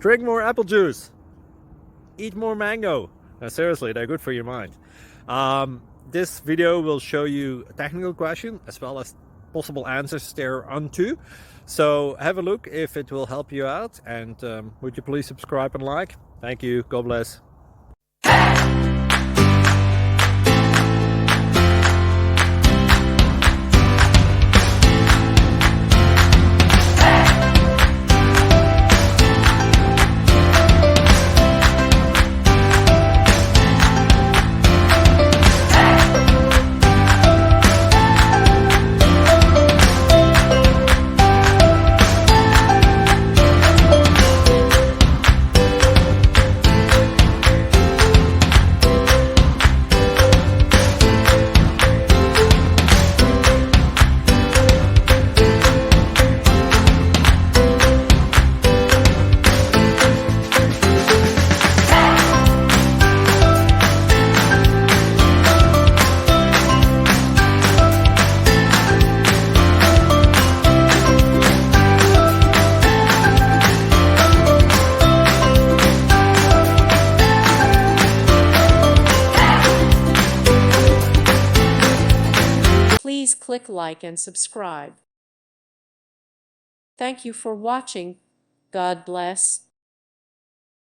Drink more apple juice. Eat more mango. No, seriously, they're good for your mind. This video will show you a technical question as well as possible answers thereunto. So have a look if it will help you out, and would you please subscribe and like? Thank you. God bless. Please click like and subscribe. Thank you for watching. God bless.